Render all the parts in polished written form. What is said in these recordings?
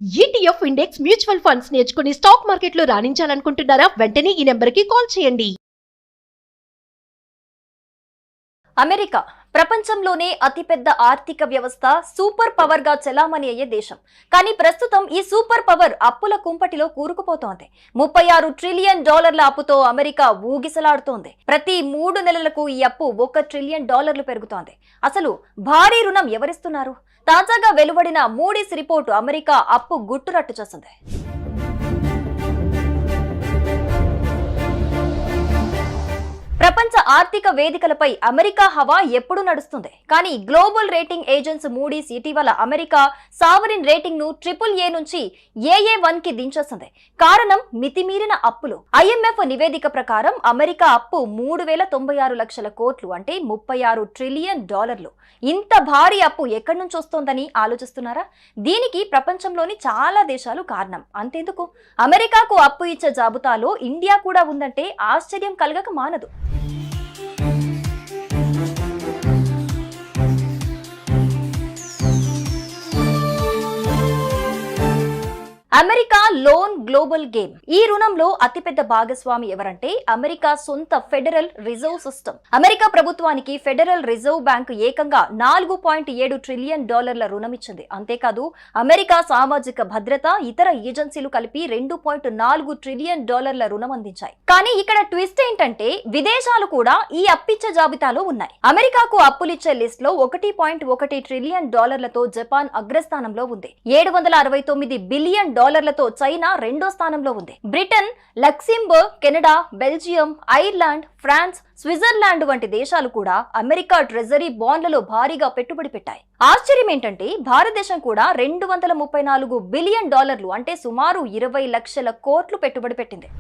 ETF index mutual funds నేర్చుకుని stock మార్కెట్లో రాణించాలనుకుంటున్నారా? వెంటనే ఈ నెంబర్కి కాల్ చేయండి. అమెరికా ప్రపంచంలోనే అతిపెద్ద ఆర్థిక వ్యవస్థ, సూపర్ పవర్ గా చెలామణి అయ్యే దేశం. కానీ ప్రస్తుతం ఈ సూపర్ పవర్ అప్పుల కుంపటిలో కూరుకుపోతోంది. 36 ట్రిలియన్ డాలర్ల అప్పుతో అమెరికా ఊగిసలాడుతోంది. ప్రతి 3 నెలలకు ఈ అప్పు $1 ట్రిలియన్ పెరుగుతోంది. అసలు భారీ రుణం ఎవరిస్తున్నారు? తాజాగా వెలువడిన మూడీస్ రిపోర్టు అమెరికా అప్పు గుట్టురట్టు చేసింది. ప్రపంచ ఆర్థిక వేదికలపై అమెరికా హవా ఎప్పుడు నడుస్తుంది. కానీ గ్లోబల్ రేటింగ్ ఏజెన్సీ మూడీస్ ఇటీవల అమెరికా సావరిన్ రేటింగ్ ను AAA నుంచి AA1 కి దించేసింది. కారణం మితిమీరిన అప్పులు. IMF నివేదిక ప్రకారం అమెరికా అప్పు 3096 లక్షల కోట్లు, అంటే $36 ట్రిలియన్. ఇంత భారీ అప్పు ఎక్కడి నుంచి వస్తోందని ఆలోచిస్తున్నారా? దీనికి ప్రపంచంలోని చాలా దేశాలు కారణం. అంతెందుకు, అమెరికాకు అప్పు ఇచ్చే జాబితాలో ఇండియా కూడా ఉందంటే ఆశ్చర్యం కలగక మానదు. America loan global game. ఈ రుణంలో అతిపెద్ద భాగస్వామి ఎవరంటే అమెరికా సొంత ఫెడరల్ రిజర్వ్ సిస్టమ్. అమెరికా ప్రభుత్వానికి ఫెడరల్ రిజర్వ్ బ్యాంక్ ఏకంగా $4.7 ట్రిలియన్ రుణం ఇచ్చింది. అంతేకాదు అమెరికా సామాజిక భద్రత, ఇతర ఏజెన్సీలు కలిపి $2.4 ట్రిలియన్ రుణం అందించాయి. కానీ ఇక్కడ ట్విస్ట్ ఏంటంటే విదేశాలు కూడా ఈ అప్పిచ్చే జాబితాలో ఉన్నాయి. అమెరికాకు అప్పులిచ్చే లిస్ట్ లో $1.1 ట్రిలియన్ తో జపాన్ అగ్రస్థానంలో ఉంది. $769 బిలియన్ తో చైనా రెండో స్థానంలో ఉంది. Britain, Luxembourg, Canada, Belgium, Ireland, France, Switzerland వంటి దేశాలు కూడా అమెరికా ట్రెజరీ బాండ్లలో భారీగా పెట్టుబడి పెట్టాయి. ఆశ్చర్యం ఏంటంటే భారతదేశం కూడా $234 బిలియన్, అంటే సుమారు 20 లక్షల కోట్లు పెట్టుబడి పెట్టింది.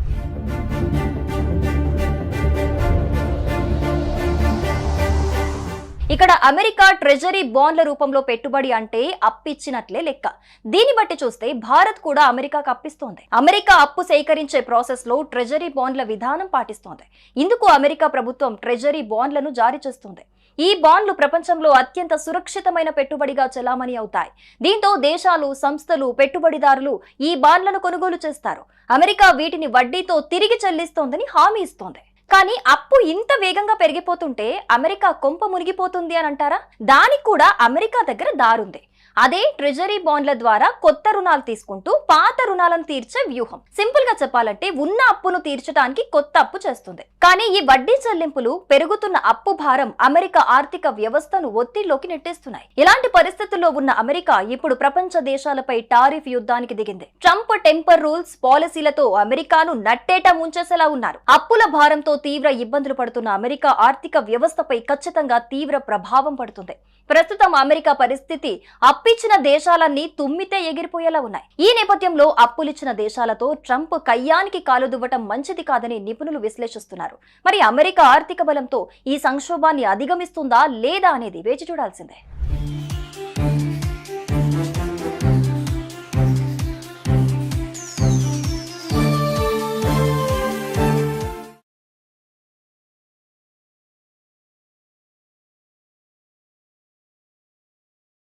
ఇక్కడ అమెరికా ట్రెజరీ బాండ్ల రూపంలో పెట్టుబడి అంటే అప్పిచ్చినట్లే లెక్క. దీన్ని బట్టి చూస్తే భారత్ కూడా అమెరికాకు అప్పిస్తోంది. అమెరికా అప్పు సేకరించే ప్రాసెస్ లో ట్రెజరీ బాండ్ల విధానం పాటిస్తోంది. ఇందుకు అమెరికా ప్రభుత్వం ట్రెజరీ బాండ్లను జారీ చేస్తుంది. ఈ బాండ్లు ప్రపంచంలో అత్యంత సురక్షితమైన పెట్టుబడిగా చెలామణి అవుతాయి. దీంతో దేశాలు, సంస్థలు, పెట్టుబడిదారులు ఈ బాండ్లను కొనుగోలు చేస్తారు. అమెరికా వీటిని వడ్డీతో తిరిగి చెల్లిస్తోందని హామీ ఇస్తోంది. కానీ అప్పు ఇంత వేగంగా పెరిగిపోతుంటే అమెరికా కొంప మునిగిపోతుంది అని అంటారా? దానికి కూడా అమెరికా దగ్గర దారుంది. అదే ట్రెజరీ బాండ్ల ద్వారా కొత్త రుణాలు తీసుకుంటూ పాత రుణాలను తీర్చే వ్యూహం. సింపుల్ గా చెప్పాలంటే ఉన్న అప్పును తీర్చడానికి కొత్త అప్పు చేస్తుంది. కానీ ఈ వడ్డీ చెల్లింపులు పెరుగుతున్న అప్పు భారం అమెరికా ఆర్థిక వ్యవస్థను ఒత్తిడిలోకి నెట్టేస్తున్నాయి. ఇలాంటి పరిస్థితుల్లో ఉన్న అమెరికా ఇప్పుడు ప్రపంచ దేశాలపై టారిఫ్ యుద్ధానికి దిగింది. ట్రంప్ టెంపర్ రూల్స్, పాలసీలతో అమెరికాను నట్టేట ముంచేసేలా ఉన్నారు. అప్పుల భారంతో తీవ్ర ఇబ్బందులు పడుతున్న అమెరికా ఆర్థిక వ్యవస్థపై ఖచ్చితంగా తీవ్ర ప్రభావం పడుతుంది. ప్రస్తుతం అమెరికా పరిస్థితి అప్పిచ్చిన దేశాలన్నీ తుమ్మితే ఎగిరిపోయేలా ఉన్నాయి. ఈ నేపథ్యంలో అప్పులిచ్చిన దేశాలతో ట్రంప్ కయ్యానికి కాలు దువ్వటం మంచిది కాదని నిపుణులు విశ్లేషిస్తున్నారు. మరి అమెరికా ఆర్థిక బలంతో ఈ సంక్షోభాన్ని అధిగమిస్తుందా లేదా అనేది వేచి చూడాల్సిందే.